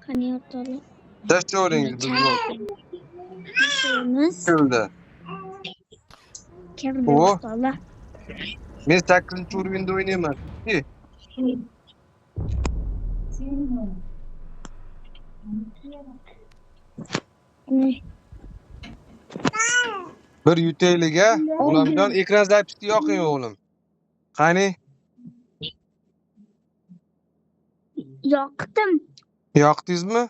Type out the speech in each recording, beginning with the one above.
Qani yo'qolib. Tashlaveringiz biz bor. Ishimiz Keldi. kirdi O, yo'qolib. men 8-urinda o'ynayman. Bir yutayliga, o'g'limjon ekran zapisni yoqing o'g'lim. Qani? Yoqdim. Yoqdingizmi?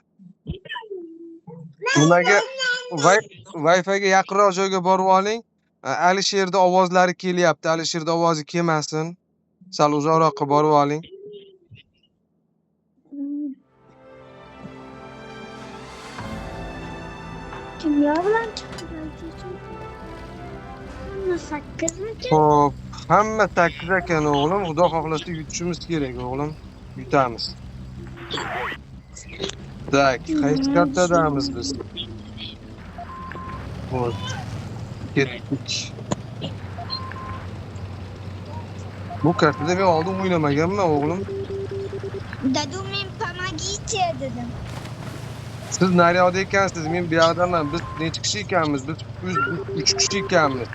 Nimaga Wi-Fi ga yaqinroq joyga borib oling. Alisherda ovozlari kelyapti. Alisherda ovozi kelmasin. Sal uzoqroqqa borib oling. Kimyo bilan chiqdi? 8mikan? Xo'p, hamma 8 ekan o'g'lim. Xudo xohlasa yutishimiz kerak o'g'lim. Yutamiz. Tak, qaysi kartadamiz biz? Xo'p. Ketdik. Bu kartada men oldin o'ynamaganman o'g'lim. Dadu men помогите dedim. Siz naryoqda ekansiz, men bu yoqdaman. Biz necha kishi ekanmiz? Biz 3 kishi ekanmiz.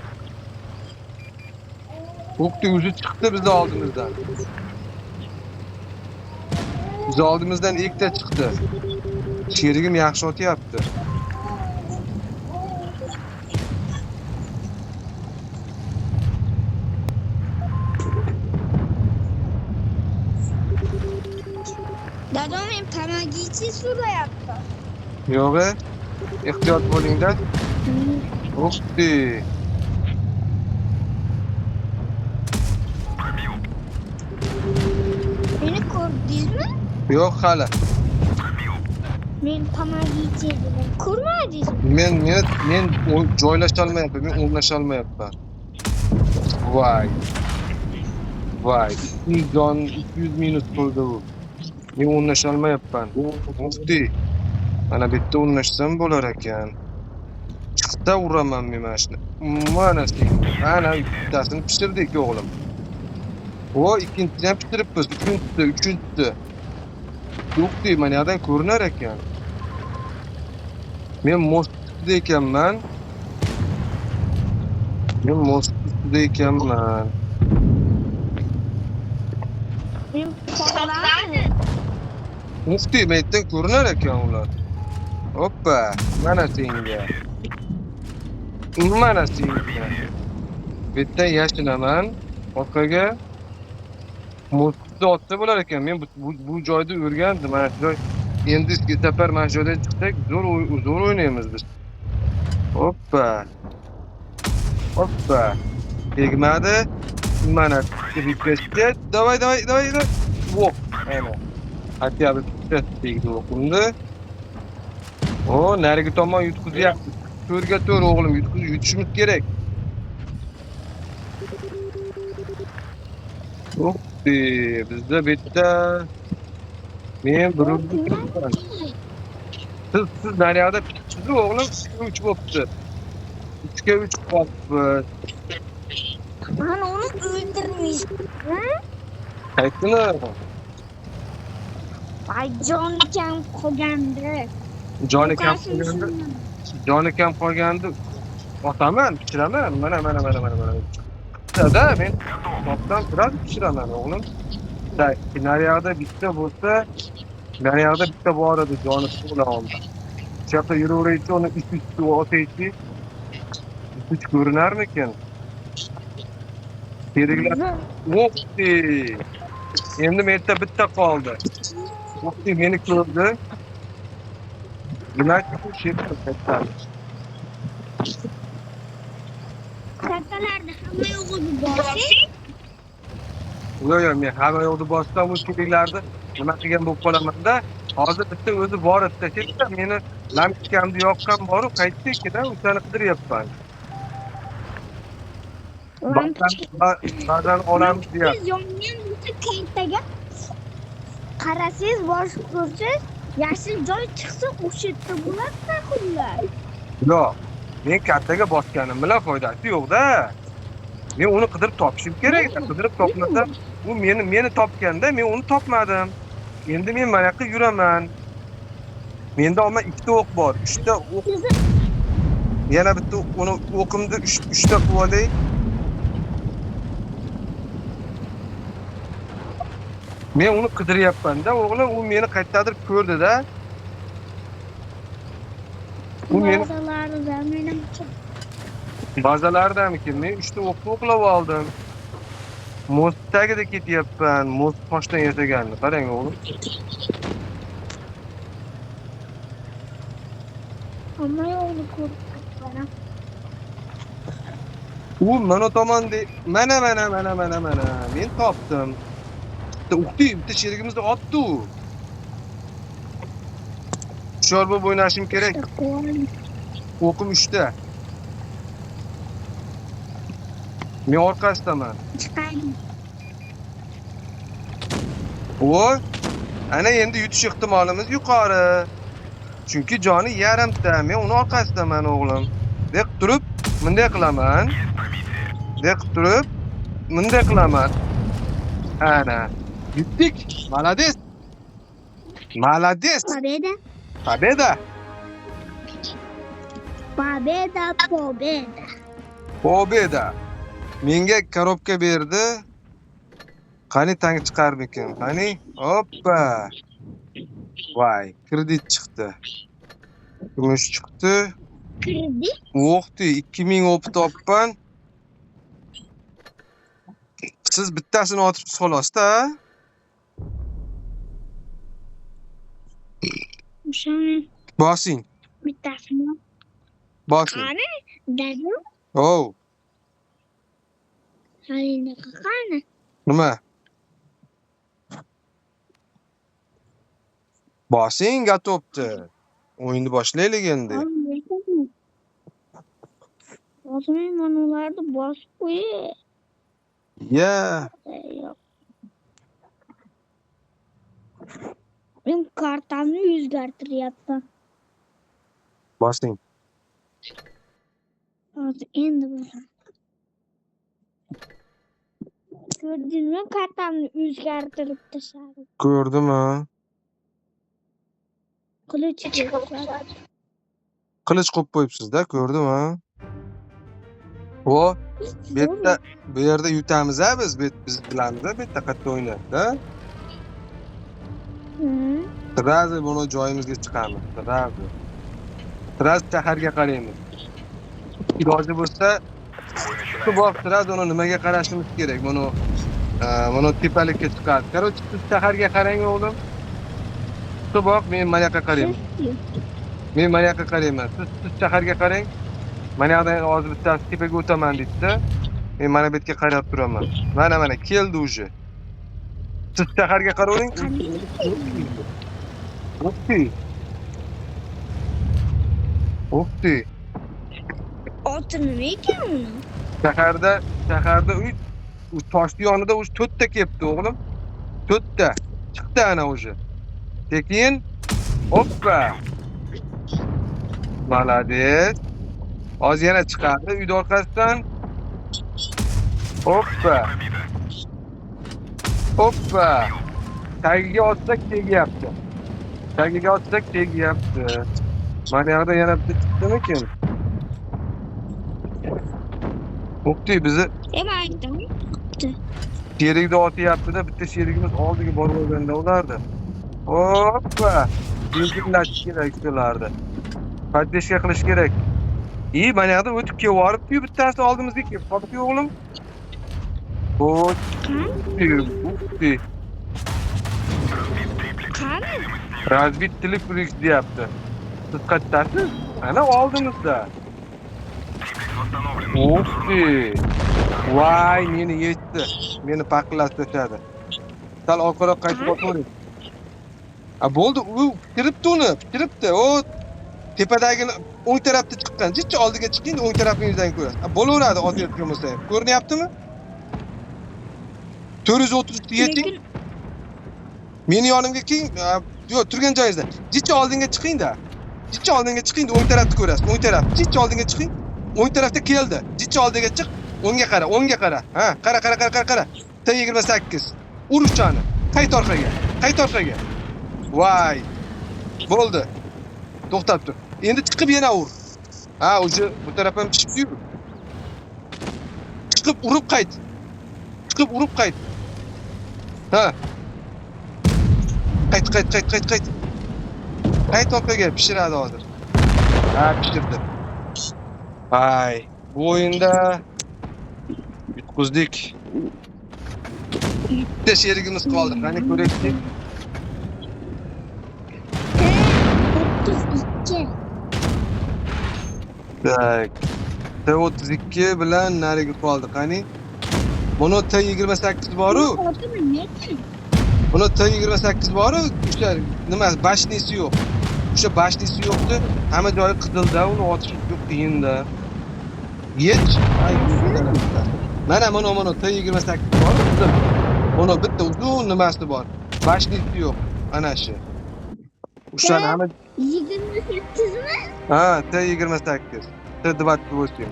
O'qdi o'zi chiqdi bizni oldimizdan. Biz oldimizdan ikkita chiqdi. Sherigim yaxshi otyapti. Dadu men помогите so'rayapti. Yo'q, ehtiyot bo'ling-da. O'qdi. Meni ko'rdingizmi? Yo'q hali. Men помогите dedim. Ko'rmadingizmi? Men joylasha olmayapman, men o'rnasha olmayapman. Voy. 200 minus bo'ldi bu. Men o'rnasha olmayapman. O'qdi. Mana bitta o'rnashsam bo'lar ekan. Chiqda uraman men mana shuni. Mana sen. Ana bittasini pishirdik o'g'lim. O ikkinchisini ham pishiribmiz. Uchinchisi. O'qdi, mana yerdan ko'rinar ekan. Men most ustida ekanman. Men Mufti metdan ko'rinar ekan ular. Hoppa, mana senga. Mana senga. Betdan yashinaman, orqaga mustni otsa bo'lar ekan. Men bu joyda o'rgandim. Mana shu joy endi safar mana shu joydan chiqsak, zo'r o'ynaymiz biz. Hoppa. Tegmadi. Mana bitta. Davay. Voh, ana. Hatya bitta tegdi o'qimdi. O, narigi tomon yutqizyapti. To'rga to'r o'g'lim, yutishimiz kerak. O'qdi, bizda bitta men bir siz naryoqda chiqdi o'g'lim, 3 bo'pti. 3ga 3 qolibdi. Mana uni o'ldirmish. Qaytdimi? Ay joni kam qolgandi. Joni kam qolgandi. Otaman, pishiraman. Mana. Da men topdan turib pishiraman o'g'lim. Naryoqda bitta bo'lsa, naryoqda bitta bor edi, joni to'la oldi. Shu yoqda yuraveraychi, uni üst otaychi. Kuch ko'rinarmikan? Keriklar. O'qdi. Endi menda bitta qoldi. O'qdi meni ko'rdi. Nima uchun shekil ketdi? Kattalarda hamma yo'g'ini borsa, Yo'q, men hamma yo'qni bossam o'z keriklarni nima qilgan bo'lib qolaman-da. Hozir bitta o'zi bor edi-da, meni lampikamni yoqqan borib qaytdikda, o'shani qidiryapman. Ba'zan olamiz deyapti. Siz yongan bitta kattaga qarasangiz, bosh ko'rsangiz, yashil joy chiqsa o'sha yerda bo'ladi-da xullas. Yo'q, men kattaga bosganim bilan foydasi yo'q-da. Men uni qidirib topishim kerak. Qidirib topmasam, u meni topganda men uni topmadim. Endi men mana yoqqa yuraman. Menda ama 2 o'q bor. 3 o'q. Yana bitta uni o'qimni 3 ta qilib olay. Men uni qidiryapman-da, o'g'lim, u meni qayerdadir ko'rdi-da. U meni Bazalarda menimcha. bazalardamikin. Men 3 ta o'qni o'qlab oldim. Most tagida ketyapman. Most toshdan yasaganni. Qarang, o'g'lim. Amma yo'lni ko'rib turibman. U mana tomonda mana. Men topdim. Bitta o'qdi, bitta sherigimizni otdi u. Hushyor bo'lib o'ynashim kerak. O'qim 3 ta. Men orqasidaman. Chiqaylik. Voy, ana endi yutish ehtimolimiz yuqori. Chunki joni yarimta. Men uni orqasidaman, o'g'lim. Deb turib, bunday qilaman. Deb turib, bunday qilaman. Ana, yutdik. Молодец. Молодец. Победа. Победа. Победа. Pobeda. Menga korobka berdi. Qani tank chiqarmikin? Qani? Hoppa. Voy, kredit chiqdi. Kumush chiqdi. Kredit. O'qdi, 2000 o'p toppan. Siz bittasini otibsiz xolos-da. O'shani Bosing. bittasini. Bosing. Qani? Dadam. Oh, Halini qani? nima? Bosing gatopdi. O'yinni boshlaylik endi. Hozir mana ularni bosib qo'yay. Ya, Yo'q. Men kartamni o'zgartiryapman. bosing. Hozir endi bo'laman. Ko'rdingmi, kartamni o'zgartirib tashladim. Ko'rdimmi? Qilichga. Qilich qo'yib qo'yibsiz-da, ko'rdimmi? O, bu yerda yutamiz-a biz bilamiz-a, bu yerda qayerda o'ynaydi-da. Sirazi buni joyimizga chiqamiz. Sirazi shaharga qaraymiz. Iloji bo'lsa, shu sirazi uni nimaga qarashimiz kerak? Buni tepalikka chiqadi. Короче, siz shaharga qarang, o'g'lim. Shu men mana yoqqa qarayman. Men mana yoqqa qarayman. Siz shaharga qarang. Mana yoqdan hozir bittasi tepaga o'taman deydi-da. Men mana bu yerga qarab turaman. Mana keldi уже. Siz shaharga qaravering. O'qdi. Oti nima ekan uni? Shaharda u toshni yonida o'sha 4 ta kelibdi, o'g'lim. 4 ta. Chiqdi ana уже. Keyin hoppa. Молодец. Hozir yana chiqadi uyda orqasidan. Hoppa. Tagiga otsak tegyapti. Mana yoqda yana bitta chiqdimikin? O'qdi bizni. Aytdim. Sherigida otyapti-da, bitta sherigimiz oldiga borib olganda ulardi. Hoppa. Yengillatib kerak ularni. Paddeshga qilish kerak. Mana yoqda o'tib kelib bittasi oldimizga kelib qoldi, o'g'lim. O'qdi. Qani? Razbit Teleprix deyapti. Siz qayerdasiz? Ana oldimizda. O'qdi. Voy, meni yetdi. Meni paqillatib tashladi. Sal orqaroq qaytib o'tiring. Bo'ldi, u bitiribdi. O tepadagi o'ng tarafda chiqqan. Jichcha oldiga chiqing, o'ng tarafingizdan ko'rasiz. Bo'laveradi, otayotgan bo'lsa ham. Ko'rinyaptimi? 433 yeting. Meni yonimga keling. Yo'q, turgan joyingizda. Jichcha oldinga chiqing-da. O'ng tarafni ko'rasiz. O'ng taraf. Jichcha oldinga chiqing. O'ng tarafda keldi. Jichcha oldiga chiq. O'ngga qara. Ha, qara. T28. Urushchani. Qayt orqaga. Voy. Bo'ldi. To'xtab tur. Endi chiqib yana ur. Ha, o'sha bu taraf ham chiqib-yu. Chiqib urib qayt. Chiqib urib qayt. Ha. Qayt. Qayt orqaga pishiradi hozir. Ha, pishirdi. Ay, bu o'yinda yutqizdik. Bitta sherigimiz qoldi. Qani ko'raylik. 32. Tak. T32 bilan nariga qoldi. Qani? Buni T28 boru. Otimi nechi? Buni T28 boru. O'sha nima, bashnisi yo'q. O'sha bashnisi yo'qdi. Hamma joyi qizilda, uni otish yo'q qiyinda. Yech. Mana T28 bor. Buni bitta uzun nimasi bor. Bashnisi yo'q. Ana shu. O'shani hamma 28 mi? ha, T28. T28.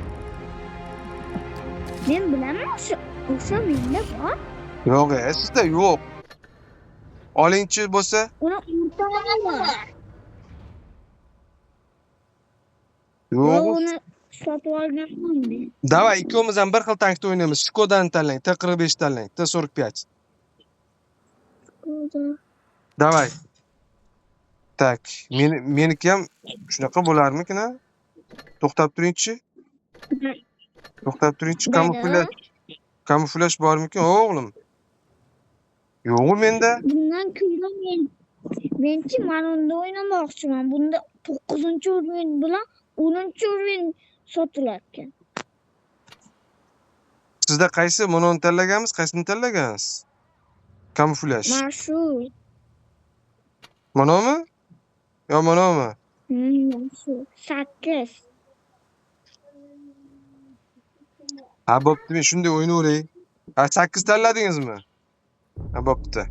Men bilaman o'sha menda bor. Yo'q, sizda yo'q. Olingchi bo'lsa, Uni o'rtanaman. yo'q. Uni sotib olganman men. Davay, ikkovimiz ham bir xil tankda o'ynaymiz. Skodani tanlang, T45 tanlang, T45. Davay. Tak, meniki ham shunaqa bo'larmikin ha? To'xtab turingchi. Kamuflaj bormikin, o'g'lim? Yo'q menda. Bundan ko'ra menchi mana unda o'ynamoqchiman. Bunda 9-o'yin bilan 10-o'yin sotilar ekan. Sizda qaysi mononi tanlaganmiz? Qaysini tanlagansiz? Kamuflaj. Mana shu. Manami? Yo, manami? Shu 8. Ha, bo'pti, men shunday o'ynayveray. Ha, 8 tanladingizmi? Ha, bo'pti.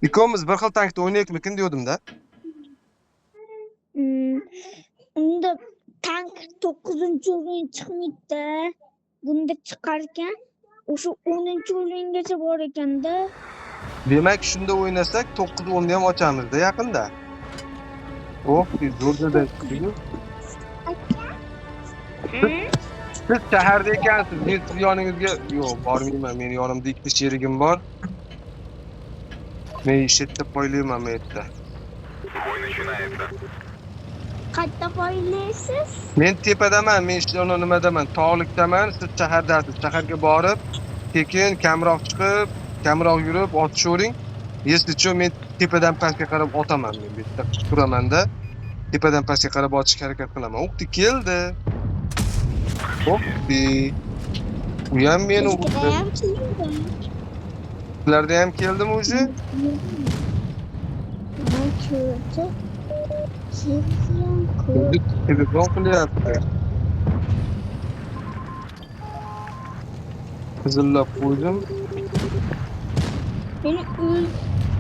Ikkovimiz bir xil tankda o'ynaylikmikin degandim-da. Unda tank 9-o'yin chiqmaydi. Bunda chiqar ekan. O'sha 10-o'yingacha bor ekanda. Demak, shunda o'ynasak 9-10 ham ochamiz-da yaqinda. Oh, zo'rda chiqdi. Siz shaharda ekansiz, men siz yoningizga yo'q, bormayman. Meni yonimda ikkita sherigim bor. Men shetda qo'ylayman men yerda. Qayerda qo'ylaysiz? Men tepadaman, men shuni nimadaman, tog'likdaman, siz shahardasiz. Shaharga borib, tekin kamroq chiqib, kamroq yurib, otishavering. Yeslicho men tepadan pastga qarab otaman, men bu yerda turaman-da. Tepadan pastga qarab otishga harakat qilaman. O'qdi keldi. O'qdi. U ham meni urdi. Sizlarda ham keldimi o'zi? Telefon qilyapti. Qizillab qo'ydim. Beni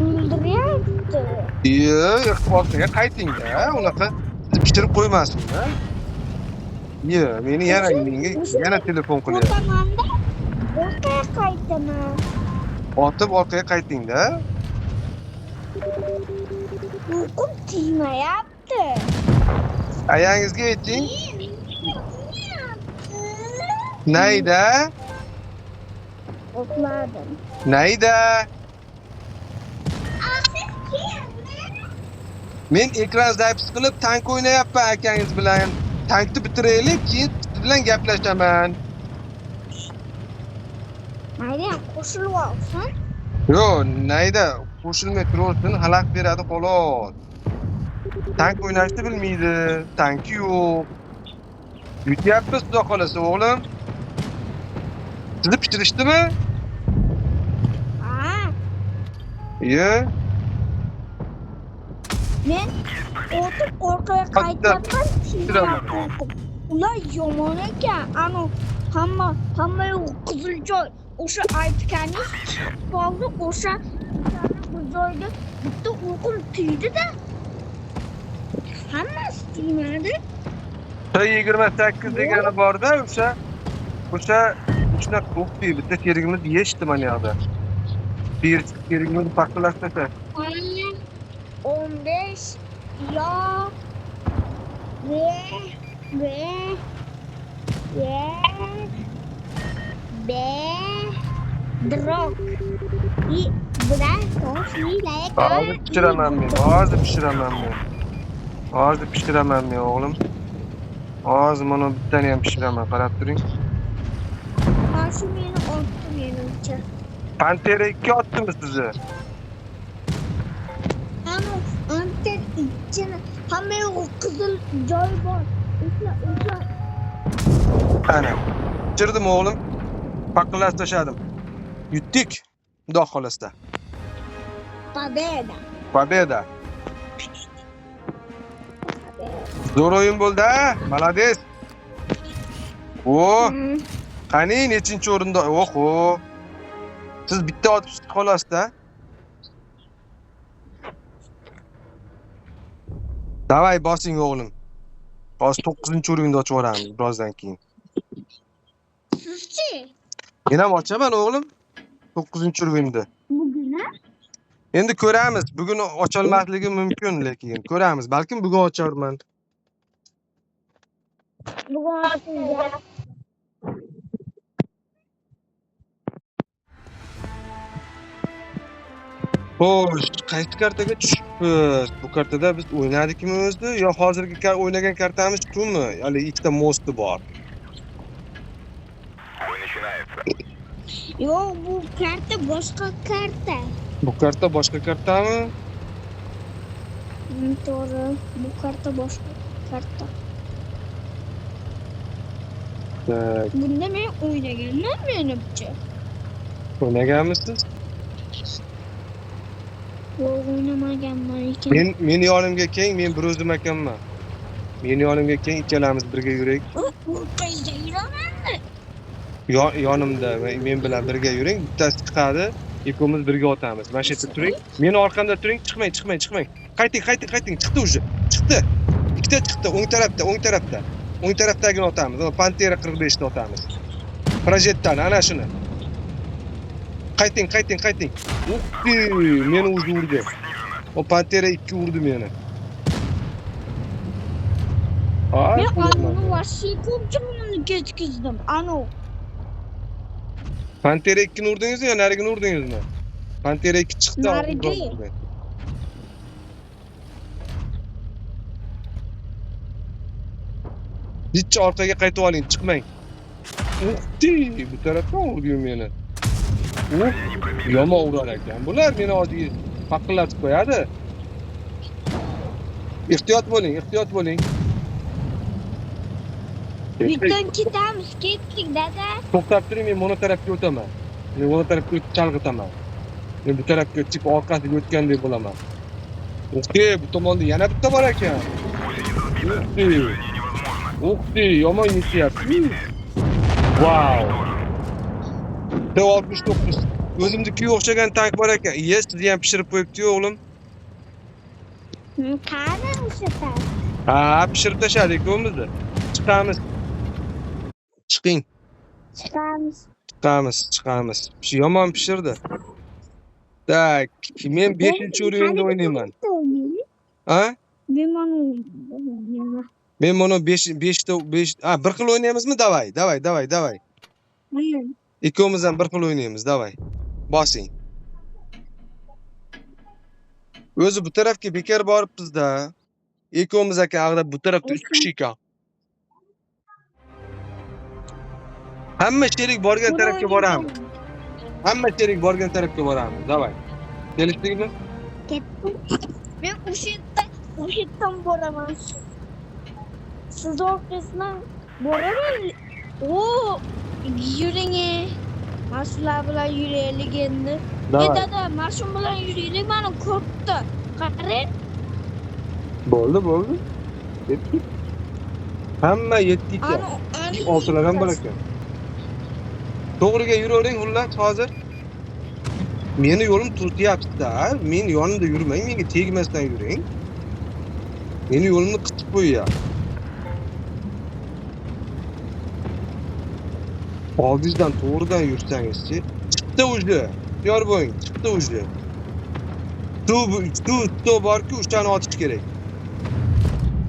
o'ldiryapti. Orqaga qayting-da, unaqa pishirib qo'ymasin-da. Meni yana telefon qilyapti. O'tamanda orqaga qaytaman. Otib orqaga qayting-da. Uyqum tegmayapti. Ayangizga ayting. Nayda? Uxladim. Nayda? Men ekran zapis qilib tank o'ynayapman akangiz bilan. Tankni bitiraylik, keyin siz bilan gaplashaman. Mayli, qo'shilib olsin. Yo'q, Nayda qo'shilmay turaversin, xalaq beradi xolos. Tank o'ynashni bilmaydi, tanki yo'q. Yutyapmiz, xudo xolasa o'g'lim. Sizni pishirishdimi? Ha. Men o'tib orqaga qaytyapman. Ular yomon ekan. Ana hamma qizil joy. O'sha aytganingiz qoldi. O'sha bu joyda bitta o'qim tegdi-da. Hammasi tegmadi. T28 degani bor-da, o'sha shunaqa o'qdi, bitta sherigimiz yechdi mana yoqda. Bir sherigimiz paxtalashdi. 15, yo ve ve ve be drog i bular toshlaydi. Hozir pishiraman men. Hozir pishiraman men. Hozir pishiraman men o'g'lim. Hozir mana bittani ham pishiraman. Qarab turing. Shu meni otdi menimcha. Pantera 2 otdimi sizni? Ana anten ichini hamma yo'q qizil joy bor. O'sha Ana. Chirdim o'g'lim. Paqillab tashladim. Yutdik. Xudo xohlasa. Победа. Победа. Zo'r o'yin bo'ldi, ha? Молодец. O, qani nechinchi o'rinda? Oho. Siz bitta otibsiz xolos-da. Davay bosing o'g'lim. Hozir 9-o'rinda ochib yuboramiz birozdan keyin. Sizchi? Men ham ochaman o'g'lim. 9-o'rinda. Bugun Endi ko'ramiz. Bugun ocholmasligi mumkin, lekin ko'ramiz. Balkim bugun ocharman. bugun Xo'sh, qaysi kartaga tushibmiz? Bu kartada biz o'ynadikmi o'zi? Yo hozirgi o'ynagan kartamiz shumi? Hali ikkita mosti bor. Yo'q, bu karta boshqa karta. Bu karta boshqa kartami? To'g'ri, bu karta boshqa karta. Tak, Bunda men o'ynaganman menimcha. o'ynaganmisiz? Yo'q, o'ynamaganman ekan. Meni yonimga keling, men bir o'zim ekanman. Meni yonimga keling, ikkalamiz birga yuring. Bu qayerga yuraman? Yonimda men bilan birga yuring. Bittasi chiqadi, ikkovimiz birga otamiz. Mana shu yerda turing. Meni orqamda turing, chiqmang. Qayting, chiqdi уже. Chiqdi. Ikkita chiqdi, o'ng tarafda. O'ng tarafdagini otamiz. Pantera 45 ni otamiz. Projektdan ana shuni. Qayting. Uppi, meni urdi. O Pantera 2 urdi meni. Men anuni vasiy ko'pchiligini ketkizdim. Anu. Pantera 2 ni urdingizmi yo narigini urdingizmi? Pantera 2 chiqdi. Narigi. Hiç orqaga qaytib oling, chiqmang. Uppi, bu tarafdan urdi meni. Yomon urar ekan. Bular meni hozir paqillatib qo'yadi. Ehtiyot bo'ling. Uydan ketdik dada. To'xtab turing, men mono tarafga o'taman. Men mono tarafga o'tib chalg'itaman. Men bu tarafga o'tib orqasiga o'tgandek bo'laman. Okey, bu tomonda yana bitta bor ekan. Okey, yomon yetyapti. Wow. T69. O'zimnikiga o'xshagan tank bor ekan. Iye, sizni ham pishirib qo'yibdi-yu, o'g'lim. Qani o'sha tank? Ha, pishirib tashladik o'mizni. Chiqamiz. Chiqing. Chiqamiz. Yomon pishirdi. Tak, men 5-o'rinda o'ynayman. Ha? Men mana 5 ha, bir xil o'ynaymizmi? Davay. Ikkovimiz ham bir xil o'ynaymiz, davay. Bosing. O'zi bu tarafga bekor boribmiz-da. Ikkovimiz aka ag'dab bu tarafda 3 kishi ekan. Hamma sherik borgan tarafga boramiz. Davay. Kelishdikmi? Ketdim. Men o'sha yerdan boraman. Siz orqasidan boraman. Yuring. Mas'ullar bilan yuraylik endi. Dada, mashina bilan yuraylik, meni ko'ribdi. Qarang. Bo'ldi. Ketdik. Hamma yetdik ya. Oltilar ham bor ekan. To'g'riga yuravering xullas hozir. Meni yo'lim turtyapti-da. Men yonimda yurmang, menga tegmasdan yuring. Meni yo'limni qisib qo'yyapti. Oldingizdan to'g'ridan yursangizchi, chiqdi ujdi. Tayyor bo'ling, chiqdi ujdi. Suv borku, o'shani otish kerak.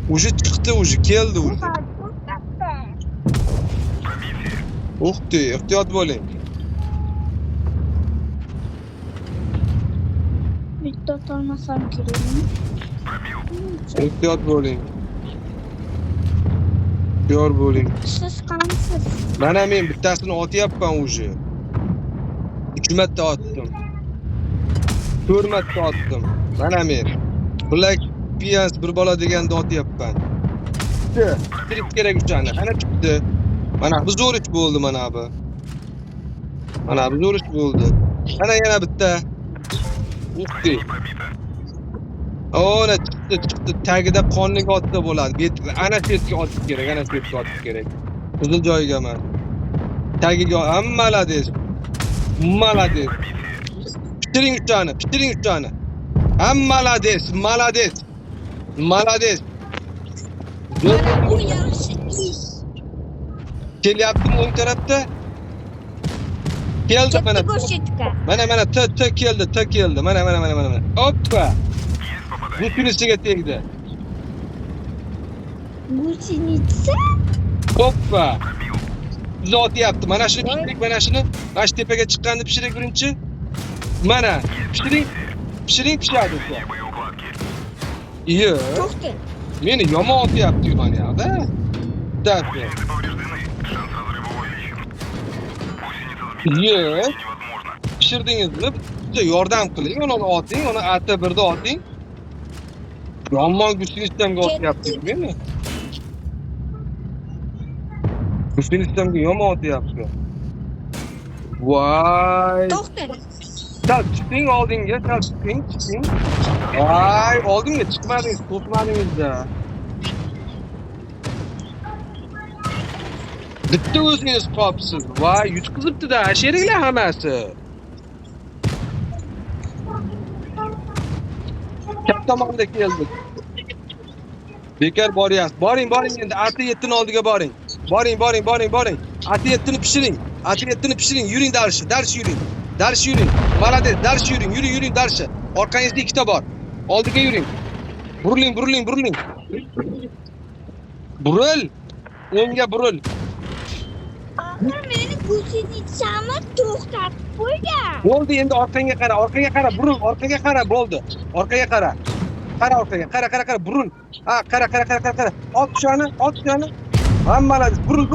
Уже chiqdi, уже keldi уже. To'xtatdi. Uxti, ehtiyot bo'ling. Bitta olmasam kerakmi? Ehtiyot bo'ling. Ehtiyot bo'ling. Siz qansiz? Mana men bittasini otyapman уже. 3 marta otdim. 4 marta otdim. Mana men. Black Pians bir bola deganda otyapman. Chiqib kerak uchani. Ana chiqdi. Mana bu zo'r ish bo'ldi mana bu. Mana bu zo'r ish bo'ldi. Ana yana bitta. Uxti. Ona chiqdi. Tagida qonlik otda bo'ladi. Ana shu yerga otish kerak, ana shu yerga otish kerak. Qizil joyigaman. Tagiga hammaladiz. Malades. Pişiring uchani. Hammaladiz, malades. Malades. Mana bu yaxshi ish. Kelyaptimi o'ng tarafda? Keldi mana. Katta go'shetka. Mana keldi. Mana. Hoppa. Butunisiga tegdi. Gushenitsa? Hoppa. Uzotyapti. Mana shuni pishiring, mana shuni. Mana shu tepaga chiqqanni pishiring birinchi. Mana, pishiring pishadi. Iyo. To'xta. Meni yomon otyapti mana yoqda. Dafi. Iyo. Pishirdingizmi? Bitta yordam qiling, uni oting, uni ata birda oting. Yomon gushinistamga otyapti meni. Gushinistamga yomon otyapti. Voy. To'xta. Chiqing oldinga, chiqing. Voy, oldinga chiqmadingiz, to'xtmadingiz-da. Bitta o'zingiz qolibsiz. Voy, yutqizibdi-da, sheriklar hammasi. Katta tomonda keldik. Bekar boryapsiz. Boring endi ati 7 oldiga boring. Boring. Ati 7ni pishiring. Yuring dars yuring. Malades, dars yuring. Yuring darshi. Orqangizda ikkita bor. Oldiga yuring. Buriling. Buril. O'ngga buril. Axir meni gushenitsani to'xtatib qo'ygan. Bo'ldi, endi orqangga qara. Buril, orqaga qara, bo'ldi. Orqaga qara. Qara orqaga. Qara, buril. Ha, qara. Ot tushani. Hammaladi. Buril.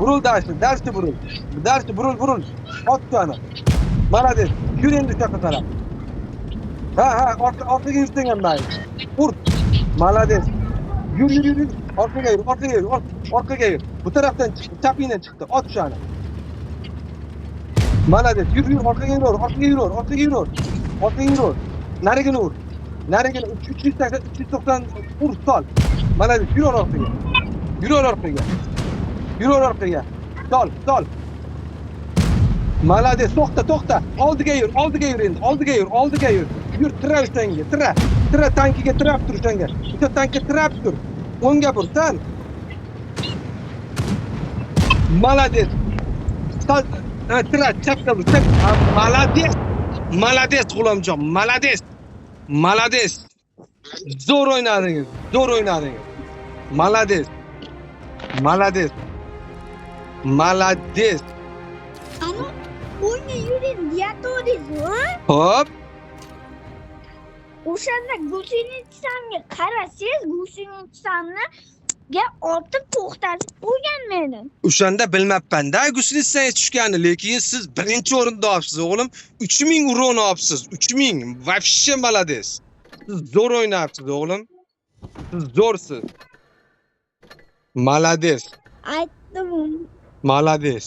Buril darsi buril. Buril. Ot tushani. Malades. Yur endi shu yoqqa qarab. Ha, orqaga yursang ham mayli. Ur. Malades. Yur. Orqaga yur. Bu tarafdan chiqdi, chapingdan chiqdi. Ot tushani. Malades. Yur, orqaga yur. Nariga ur. 390 ur sol. Malades. Yur orqaga. Sol. Malades. To'xta. Oldiga yur endi. Yur, tira o'shanga. Tira tankiga tirab tur o'shanga. O'sha tankga tirab tur. O'ngga bur, san. Malades. Tira, chapga bur. Malades, G'ulomjon. Malades. Zo'r o'ynadingiz. Malades. Ana o'yna yuring deyatdingiz-ku. Hop. O'shanda gushenitsamga qarasangiz, gushenitsamga ortib to'xtatib qo'ygan meni. O'shanda bilmabman-da gushenitsangiz tushganini, lekin siz birinchi o'rinda olibsiz, o'g'lim. 3000 uroni olibsiz. 3000. Вообще malades. Siz zo'r o'ynayapsiz, o'g'lim. Siz zo'rsiz. Malades. Aytdim. Malades.